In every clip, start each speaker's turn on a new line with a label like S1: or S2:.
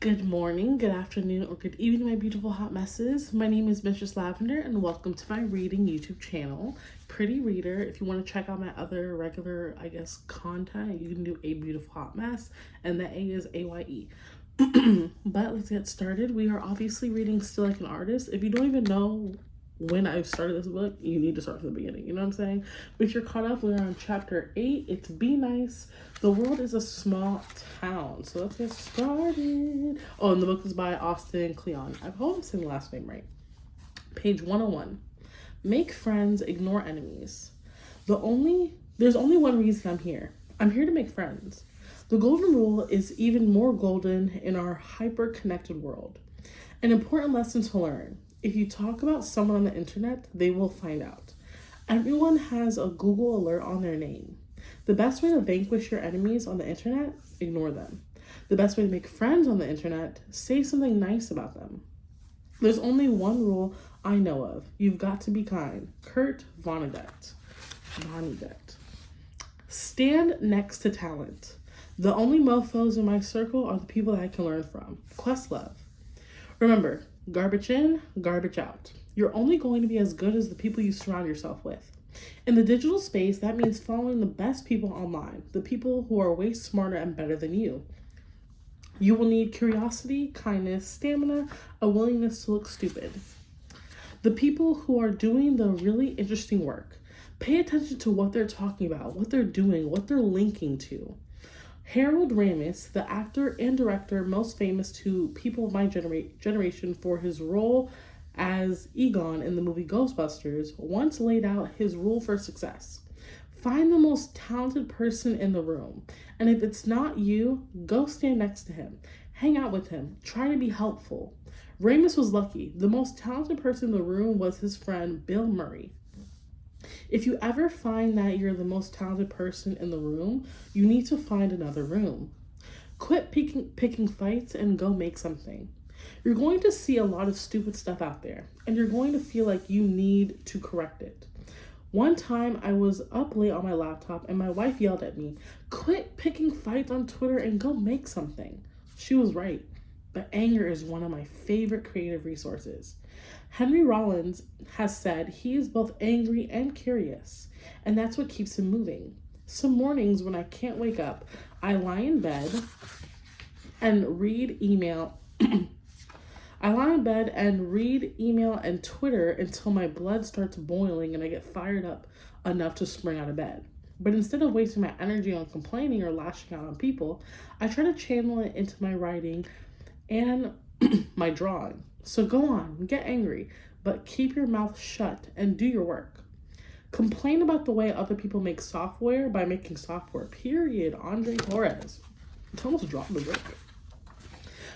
S1: Good morning, good afternoon, or good evening, my beautiful hot messes. My name is Mistress Lavender, and welcome to my reading YouTube channel, Pretty Reader. If you want to check out my other regular, content, you can do A Beautiful Hot Mess, and the A is AYE. But let's get started. We are obviously reading Still Like an Artist. If you don't even know when I started this book, you need to start from the beginning. You know what I'm saying? But if you're caught up, we're on chapter 8. It's Be Nice. The world is a small town. So let's get started. Oh, and the book is by Austin Kleon. I hope I'm saying the last name right. Page 101. Make friends, ignore enemies. There's only one reason I'm here. I'm here to make friends. The golden rule is even more golden in our hyper-connected world. An important lesson to learn. If you talk about someone on the internet, they will find out. Everyone has a Google alert on their name. The best way to vanquish your enemies on the internet, ignore them. The best way to make friends on the internet, say something nice about them. There's only one rule I know of. You've got to be kind. Kurt Vonnegut. Stand next to talent. The only mofos in my circle are the people that I can learn from. Questlove. Remember, garbage in, garbage out. You're only going to be as good as the people you surround yourself with. In the digital space, that means following the best people online, the people who are way smarter and better than you. You will need curiosity, kindness, stamina, a willingness to look stupid. The people who are doing the really interesting work. Pay attention to what they're talking about, what they're doing, what they're linking to. Harold Ramis, the actor and director most famous to people of my generation for his role as Egon in the movie Ghostbusters, once laid out his rule for success. Find the most talented person in the room, and if it's not you, go stand next to him. Hang out with him. Try to be helpful. Ramis was lucky. The most talented person in the room was his friend Bill Murray. If you ever find that you're the most talented person in the room, you need to find another room. Quit picking fights and go make something. You're going to see a lot of stupid stuff out there, and you're going to feel like you need to correct it. One time I was up late on my laptop and my wife yelled at me, "Quit picking fights on Twitter and go make something." She was right, but anger is one of my favorite creative resources. Henry Rollins has said he is both angry and curious, and that's what keeps him moving. Some mornings when I can't wake up, I lie in bed and read email. I lie in bed and read email and Twitter until my blood starts boiling and I get fired up enough to spring out of bed. But instead of wasting my energy on complaining or lashing out on people, I try to channel it into my writing and my drawing. So go on, get angry, but keep your mouth shut and do your work. Complain about the way other people make software by making software, period. Andre Torres. It's almost dropped the book.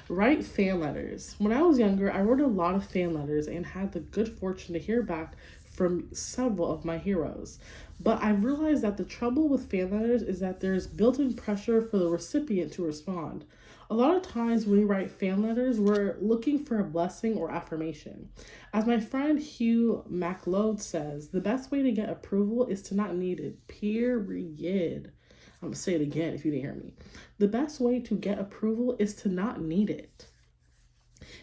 S1: Write fan letters. When I was younger, I wrote a lot of fan letters and had the good fortune to hear back from several of my heroes. But I've realized that the trouble with fan letters is that there's built-in pressure for the recipient to respond. A lot of times when we write fan letters, we're looking for a blessing or affirmation. As my friend Hugh MacLeod says, the best way to get approval is to not need it, period. I'm going to say it again if you didn't hear me. The best way to get approval is to not need it.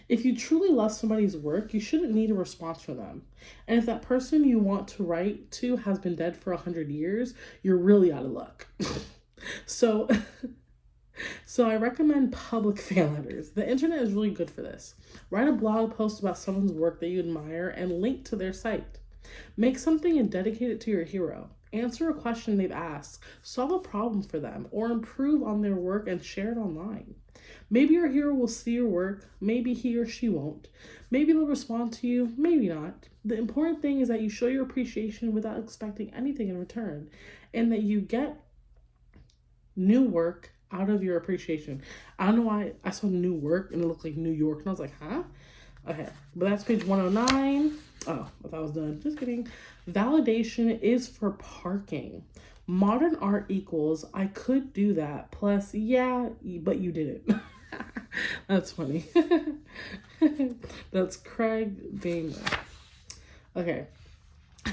S1: If you truly love somebody's work, you shouldn't need a response from them. And if that person you want to write to has been dead for 100 years, you're really out of luck. So I recommend public fan letters. The internet is really good for this. Write a blog post about someone's work that you admire and link to their site. Make something and dedicate it to your hero. Answer a question they've asked, solve a problem for them, or improve on their work and share it online. Maybe your hero will see your work, maybe he or she won't. Maybe they'll respond to you, maybe not. The important thing is that you show your appreciation without expecting anything in return, and that you get new work out of your appreciation. I don't know why I saw new work and it looked like New York, and I was like, huh? Okay, but that's page 109. Oh, I thought I was done. Just kidding. Validation is for parking. Modern art equals, I could do that. Plus, yeah, but you didn't. That's funny. That's Craig Banger. Okay.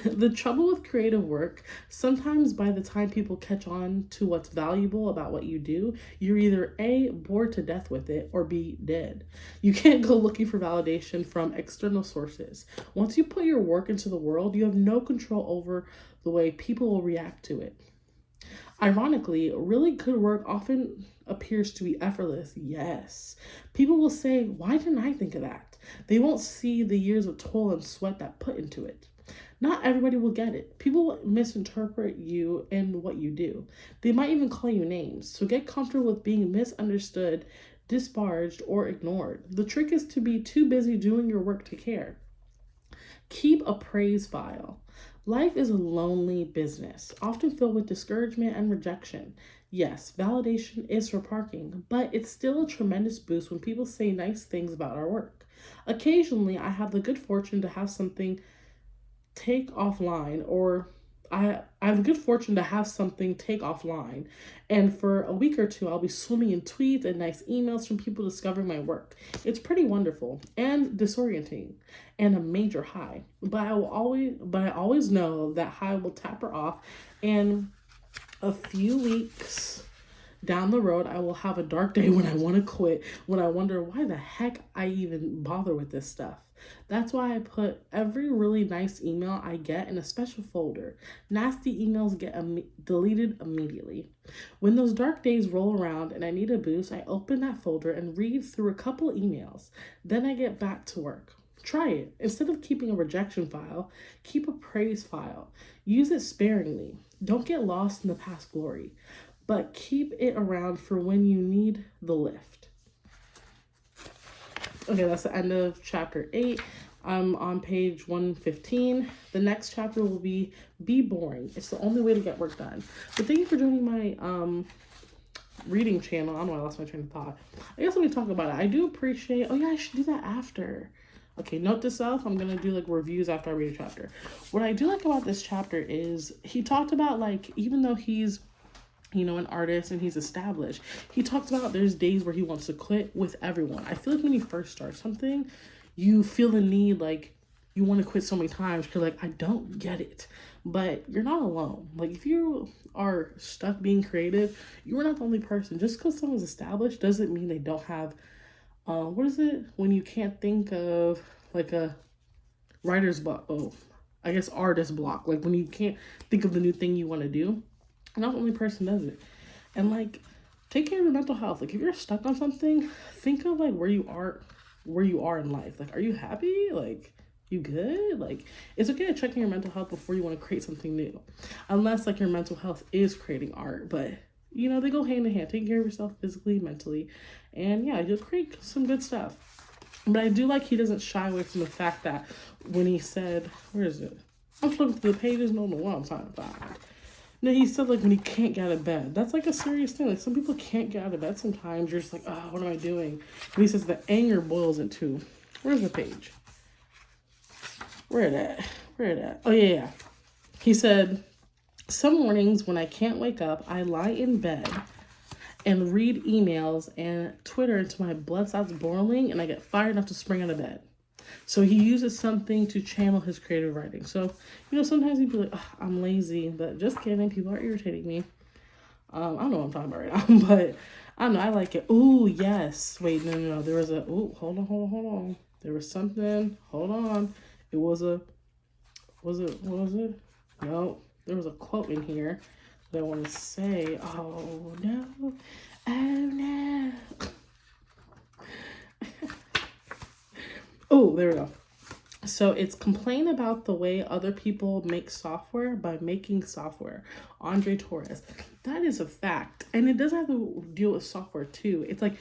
S1: The trouble with creative work, sometimes by the time people catch on to what's valuable about what you do, you're either A, bored to death with it, or B, dead. You can't go looking for validation from external sources. Once you put your work into the world, you have no control over the way people will react to it. Ironically, really good work often appears to be effortless. Yes. People will say, why didn't I think of that? They won't see the years of toil and sweat that put into it. Not everybody will get it. People will misinterpret you and what you do. They might even call you names. So get comfortable with being misunderstood, disparaged, or ignored. The trick is to be too busy doing your work to care. Keep a praise file. Life is a lonely business, often filled with discouragement and rejection. Yes, validation is for parking, but it's still a tremendous boost when people say nice things about our work. Occasionally, I have the good fortune to have something take offline, or I have the good fortune to have something take offline, and for a week or two I'll be swimming in tweets and nice emails from people discovering my work. It's pretty wonderful and disorienting and a major high, but I always know that high will taper off, and a few weeks down the road I will have a dark day when I want to quit, when I wonder why the heck I even bother with this stuff. That's why I put every really nice email I get in a special folder. Nasty emails get deleted immediately. When those dark days roll around and I need a boost, I open that folder and read through a couple emails. Then I get back to work. Try it. Instead of keeping a rejection file, keep a praise file. Use it sparingly. Don't get lost in the past glory, but keep it around for when you need the lift. Okay, that's the end of chapter 8. I'm on page 115. The next chapter will be boring. It's the only way to get work done. But thank you for joining my reading channel. I don't know why I lost my train of thought. I guess let me talk about it. I do appreciate, oh yeah, I should do that after. Okay, note to self, I'm going to do like reviews after I read a chapter. What I do like about this chapter is he talked about, like, even though he's, an artist and he's established, he talks about there's days where he wants to quit with everyone. I feel like when you first start something, you feel the need, like, you want to quit so many times because, like, I don't get it. But you're not alone. Like, if you are stuck being creative, you are not the only person. Just because someone's established doesn't mean they don't have, what is it? When you can't think of, like, a writer's block. Oh, I guess artist block. Like, when you can't think of the new thing you want to do. Not the only person does it. And, like, take care of your mental health. Like, if you're stuck on something, think of, like, where you are in life. Like, are you happy? Like, you good? Like, it's okay to check in your mental health before you want to create something new. Unless, like, your mental health is creating art. But, they go hand in hand. Take care of yourself physically, mentally. And, yeah, you'll create some good stuff. But I do like he doesn't shy away from the fact that when he said, where is it? I'm flipping through the pages. No, what I'm trying to find. No, he said, like, when he can't get out of bed. That's, like, a serious thing. Like, some people can't get out of bed sometimes. You're just like, oh, what am I doing? And he says the anger boils into, where's the page? Where it at? Oh, yeah. He said, some mornings when I can't wake up, I lie in bed and read emails and Twitter until my blood starts boiling and I get fired enough to spring out of bed. So he uses something to channel his creative writing. So, sometimes he'd be like, oh, I'm lazy, but just kidding. People are irritating me. I don't know what I'm talking about right now, but I don't know. I like it. Ooh, yes. Wait, no. There was hold on. There was something. Hold on. What was it? No, there was a quote in here that I want to say. Oh, no. Oh, there we go. So it's complain about the way other people make software by making software. Andre Torres. That is a fact. And it doesn't have to deal with software too. It's like,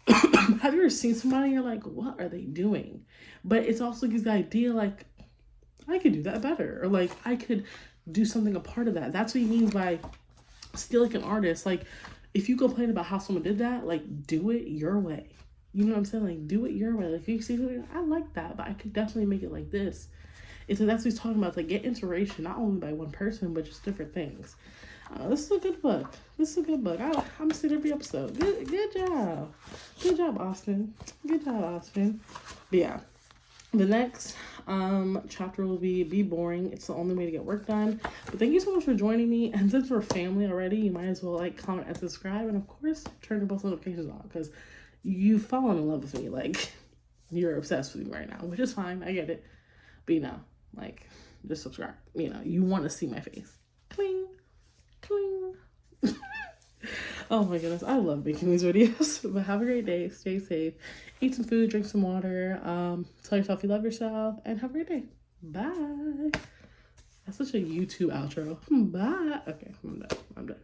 S1: have you ever seen somebody and you're like, what are they doing? But it's also gives the idea like, I could do that better. Or like, I could do something a part of that. That's what he means by still like an artist. Like, if you complain about how someone did that, like, do it your way. You know what I'm saying? Like, do it your way. Like, you see, I like that, but I could definitely make it like this. It's like, that's what he's talking about. It's like, get inspiration, not only by one person, but just different things. This is a good book. I'm going to see every episode. Good job. Good job, Austin. But yeah. The next chapter will be boring. It's the only way to get work done. But thank you so much for joining me. And since we're family already, you might as well like, comment, and subscribe. And of course, turn your post notifications on because you've fallen in love with me. Like, you're obsessed with me right now, which is fine. I get it. But you know, like, just subscribe. You know, you want to see my face. Cling, cling. Oh my goodness, I love making these videos. But have a great day. Stay safe. Eat some food, drink some water. Tell yourself you love yourself, and have a great day. Bye. That's such a YouTube outro. Bye. Okay, I'm done.